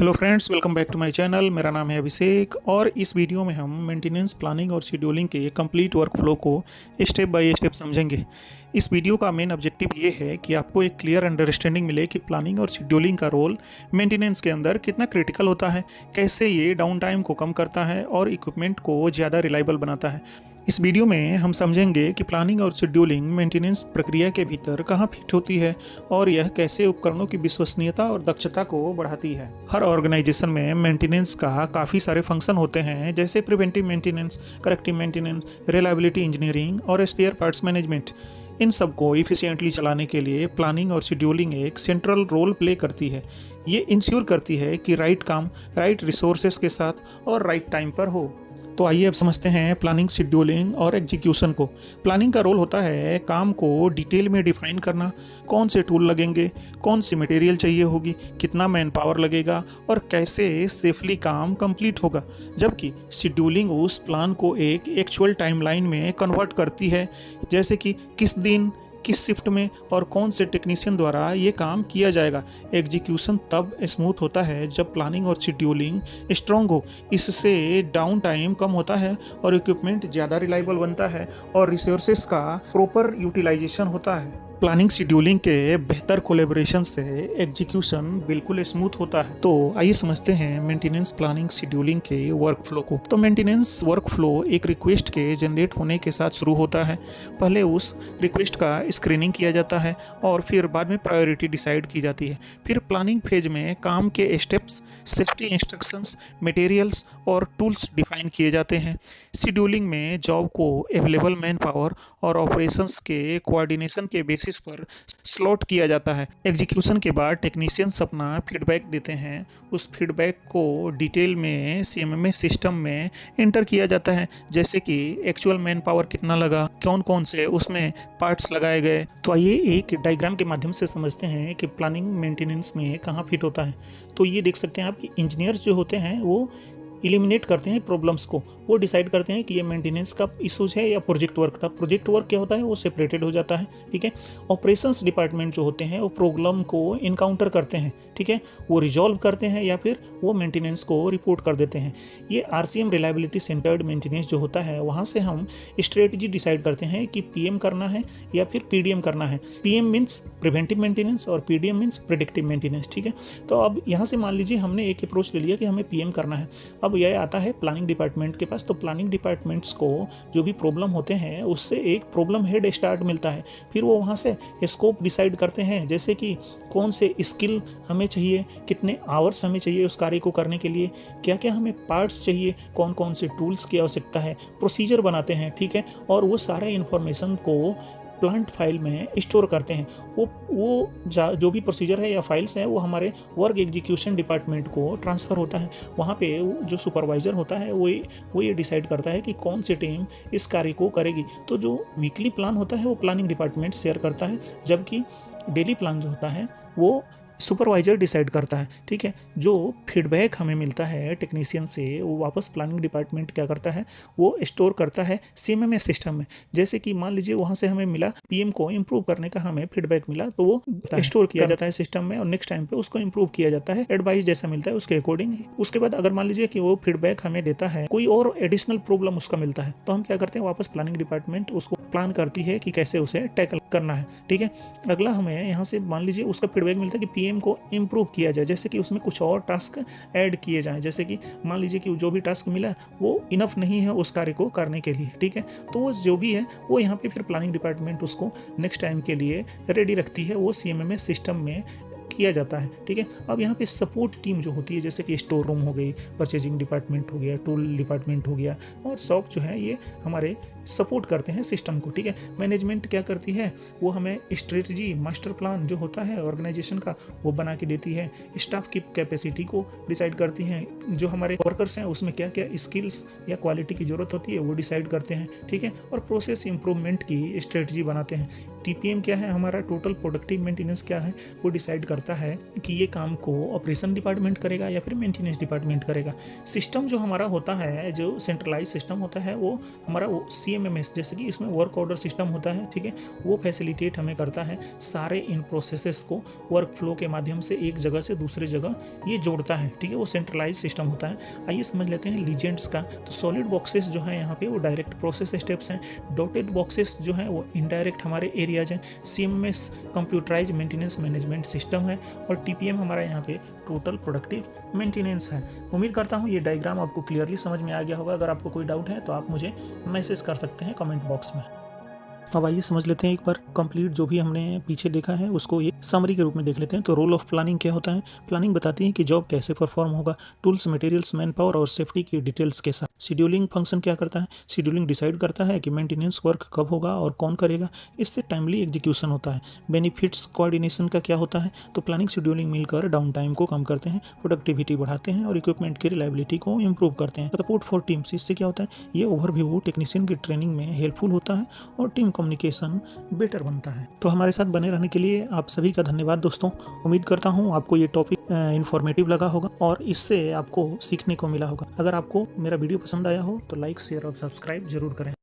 Hello friends, welcome back to my channel. मेरा नाम है अभिषेक और इस वीडियो में हम मेंटेनेंस प्लानिंग और शेड्यूलिंग के कंप्लीट वर्कफ्लो को स्टेप बाय स्टेप समझेंगे। इस वीडियो का मेन ऑब्जेक्टिव ये है कि आपको एक क्लियर अंडरस्टैंडिंग मिले कि प्लानिंग और शेड्यूलिंग का रोल मेंटेनेंस के अंदर कितना क्रिटिकल होता है, कैसे ये डाउन टाइम को कम करता है और इक्विपमेंट को ज़्यादा रिलायबल बनाता है। इस वीडियो में हम समझेंगे कि प्लानिंग और शेड्यूलिंग मेंटेनेंस प्रक्रिया के भीतर कहाँ फिट होती है और यह कैसे उपकरणों की विश्वसनीयता और दक्षता को बढ़ाती है। हर ऑर्गेनाइजेशन में मेंटेनेंस का काफ़ी सारे फंक्शन होते हैं, जैसे preventive maintenance, corrective maintenance, reliability engineering और स्पेयर पार्ट्स मैनेजमेंट। इन सबको इफिशिएंटली चलाने के लिए प्लानिंग और शेड्यूलिंग एक सेंट्रल रोल प्ले करती है। ये इंश्योर करती है कि राइट काम राइट रिसोर्सेज के साथ और राइट टाइम पर हो। तो आइए अब समझते हैं प्लानिंग, शेड्यूलिंग और एग्जीक्यूशन को। प्लानिंग का रोल होता है काम को डिटेल में डिफाइन करना, कौन से टूल लगेंगे, कौन सी मटेरियल चाहिए होगी, कितना मैन पावर लगेगा और कैसे सेफली काम कंप्लीट होगा। जबकि शेड्यूलिंग उस प्लान को एक एक्चुअल टाइमलाइन में कन्वर्ट करती है, जैसे कि किस दिन, किस शिफ्ट में और कौन से टेक्नीशियन द्वारा ये काम किया जाएगा। एग्जीक्यूशन तब स्मूथ होता है जब प्लानिंग और शेड्यूलिंग स्ट्रॉन्ग हो। इससे डाउन टाइम कम होता है और इक्विपमेंट ज़्यादा रिलायबल बनता है और रिसोर्सेज का प्रॉपर यूटिलाइजेशन होता है। प्लानिंग शेड्यूलिंग के बेहतर कोलेबोरेशन से एग्जीक्यूशन बिल्कुल स्मूथ होता है। तो आइए समझते हैं मेंटेनेंस, प्लानिंग, शेड्यूलिंग के वर्कफ्लो को। तो मेंटेनेंस वर्कफ्लो एक रिक्वेस्ट के जनरेट होने के साथ शुरू होता है। पहले उस रिक्वेस्ट का स्क्रीनिंग किया जाता है और फिर बाद में प्रायोरिटी डिसाइड की जाती है। फिर प्लानिंग फेज में काम के स्टेप्स, सेफ्टी इंस्ट्रक्शंस, मटेरियल्स और टूल्स डिफाइन किए जाते हैं। शेड्यूलिंग में जॉब को अवेलेबल मैन पावर और ऑपरेशंस के कोऑर्डिनेशन के बेसिस पर स्लॉट किया जाता है। एग्जीक्यूशन के बाद टेक्नीशियंस अपना फीडबैक देते हैं। उस फीडबैक को डिटेल में सीएमएमएस सिस्टम में एंटर किया जाता है, जैसे कि एक्चुअल मैन पावर कितना लगा, कौन कौन से उसमें पार्ट्स लगाए गए। तो आइए एक डायग्राम के माध्यम से समझते हैं कि प्लानिंग मेंटेनेंस में कहाँ फिट होता है। तो ये देख सकते हैं आप कि इंजीनियर्स जो होते हैं वो इलिमिनेट करते हैं प्रॉब्लम्स को। वो डिसाइड करते हैं कि ये मेंटेनेंस का इशूज है या प्रोजेक्ट वर्क था। प्रोजेक्ट वर्क क्या होता है, वो सेपरेटेड हो जाता है। ठीक है। ऑपरेशंस डिपार्टमेंट जो होते हैं वो प्रॉब्लम को इनकाउंटर करते हैं। ठीक है, वो रिजॉल्व करते हैं या फिर वो मेंटेनेंस को रिपोर्ट कर देते हैं। ये आरसीएम रिलायबिलिटी सेंटर्ड मेंटेनेंस जो होता है, वहाँ से हम स्ट्रेटजी डिसाइड करते हैं कि पीएम करना है या फिर पीडीएम करना है। पीएम मीन्स प्रिवेंटिव मेंटेनेंस और पीडीएम मीन्स प्रेडिक्टिव मेंटेनेंस। ठीक है। तो अब यहाँ से मान लीजिए हमने एक अप्रोच ले लिया कि हमें पीएम करना है। अब यह आता है प्लानिंग डिपार्टमेंट के पास। तो प्लानिंग डिपार्टमेंट्स को जो भी प्रॉब्लम होते हैं उससे एक प्रॉब्लम हेड स्टार्ट मिलता है। फिर वो वहाँ से स्कोप डिसाइड करते हैं, जैसे कि कौन से स्किल हमें चाहिए, कितने आवर्स हमें चाहिए उस कार्य को करने के लिए, क्या क्या हमें पार्ट्स चाहिए, कौन कौन से टूल्स की आवश्यकता है, प्रोसीजर बनाते हैं। ठीक है। और वो सारा इन्फॉर्मेशन को प्लांट फाइल में स्टोर करते हैं। वो जो भी प्रोसीजर है या फाइल्स हैं वो हमारे वर्क एग्जीक्यूशन डिपार्टमेंट को ट्रांसफ़र होता है। वहाँ पे जो सुपरवाइज़र होता है वो ये डिसाइड करता है कि कौन सी टीम इस कार्य को करेगी। तो जो वीकली प्लान होता है वो प्लानिंग डिपार्टमेंट शेयर करता है, जबकि डेली प्लान जो होता है वो सुपरवाइजर डिसाइड करता है। ठीक है। जो फीडबैक हमें मिलता है टेक्नीशियन से वो वापस प्लानिंग डिपार्टमेंट क्या करता है, वो स्टोर करता है सीएमएमएस सिस्टम में। जैसे कि मान लीजिए वहाँ से हमें मिला पीएम को इम्प्रूव करने का हमें फीडबैक मिला, तो वो स्टोर किया जाता है सिस्टम में और नेक्स्ट टाइम पे उसको इम्प्रूव किया जाता है एडवाइस जैसा मिलता है उसके अकॉर्डिंग। उसके बाद अगर मान लीजिए कि वो फीडबैक हमें देता है, कोई और एडिशनल प्रॉब्लम उसका मिलता है, तो हम क्या करते हैं, वापस प्लानिंग डिपार्टमेंट उसको प्लान करती है कि कैसे उसे टैकल करना है। ठीक है। अगला हमें यहाँ से मान लीजिए उसका फीडबैक मिलता है कि पीएम को इम्प्रूव किया जाए, जैसे कि उसमें कुछ और टास्क ऐड किए जाएं, जैसे कि मान लीजिए कि जो भी टास्क मिला वो इनफ नहीं है उस कार्य को करने के लिए। ठीक है। तो वो जो भी है वो यहाँ पे फिर प्लानिंग डिपार्टमेंट उसको नेक्स्ट टाइम के लिए रेडी रखती है, वो सीएमएमएस सिस्टम में किया जाता है। ठीक है। अब यहाँ पे सपोर्ट टीम जो होती है, जैसे कि स्टोर रूम हो गई, परचेजिंग डिपार्टमेंट हो गया, टूल डिपार्टमेंट हो गया और शॉप जो है, ये हमारे सपोर्ट करते हैं सिस्टम को। ठीक है। मैनेजमेंट क्या करती है, वो हमें स्ट्रेटजी, मास्टर प्लान जो होता है ऑर्गेनाइजेशन का वो बना के देती है। स्टाफ की कैपेसिटी को डिसाइड करती हैं, जो हमारे वर्कर्स हैं उसमें क्या क्या स्किल्स या क्वालिटी की जरूरत होती है वो डिसाइड करते हैं। ठीक है। और प्रोसेस इंप्रूवमेंट की स्ट्रेटजी बनाते हैं। टीपीएम क्या है, हमारा टोटल प्रोडक्टिव मेंटेनेंस क्या है, वो डिसाइड करते करता है कि ये काम को ऑपरेशन डिपार्टमेंट करेगा या फिर मेंटेनेंस डिपार्टमेंट करेगा। सिस्टम जो हमारा होता है, जो सेंट्रलाइज सिस्टम होता है, वो हमारा CMMS, जैसे कि इसमें वर्क ऑर्डर सिस्टम होता है, ठीक है, वो फैसिलिटेट हमें करता है, सारे इन प्रोसेसेस को वर्क फ्लो के माध्यम से एक जगह से दूसरी जगह ये जोड़ता है, ठीक है, वो सेंट्रलाइज सिस्टम होता है। आइए समझ लेते हैं लीजेंड्स का। तो सॉलिड बॉक्सेस जो है यहाँ पे वो डायरेक्ट प्रोसेस स्टेप्स हैं, डॉटेड बॉक्सेस जो हैं वो इनडायरेक्ट हमारे एरियाज हैं, CMMS computerize maintenance management system है, और TPM हमारा यहाँ पे टोटल प्रोडक्टिव मेंटेनेंस है। उम्मीद करता हूँ ये डायग्राम आपको क्लियरली समझ में आ गया होगा। अगर आपको कोई डाउट है तो आप मुझे मैसेज कर सकते हैं कमेंट बॉक्स में। अब आइए समझ लेते हैं एक बार कंप्लीट जो भी हमने पीछे देखा है उसको एक समरी के रूप में देख लेते हैं। तो रोल ऑफ प्लानिंग क्या होता है? प्लानिंग बताती है कि जॉब कैसे परफॉर्म होगा, टूल्स, मटेरियल्स, मैन पावर और सेफ्टी की डिटेल्स के साथ। शेड्यूलिंग फंक्शन क्या करता है? शेड्यूलिंग डिसाइड करता है कि मेंटेनेंस वर्क कब होगा और कौन करेगा, इससे टाइमली एग्जीक्यूशन होता है। बेनिफिट्स कोऑर्डिनेशन का क्या होता है? तो प्लानिंग शेड्यूलिंग मिलकर डाउन टाइम को कम करते हैं, प्रोडक्टिविटी बढ़ाते हैं और इक्विपमेंट की रिलायबिलिटी को इम्प्रूव करते हैं। सपोर्ट फॉर टीम्स, इससे क्या होता है? ये ओवरव्यू टेक्नीशियन की ट्रेनिंग में हेल्पफुल होता है और टीम कम्युनिकेशन बेटर बनता है। तो हमारे साथ बने रहने के लिए आप सभी का धन्यवाद दोस्तों। उम्मीद करता हूँ आपको ये टॉपिक इन्फॉर्मेटिव लगा होगा और इससे आपको सीखने को मिला होगा। अगर आपको मेरा वीडियो पसंद आया हो तो लाइक, शेयर और सब्सक्राइब जरूर करें।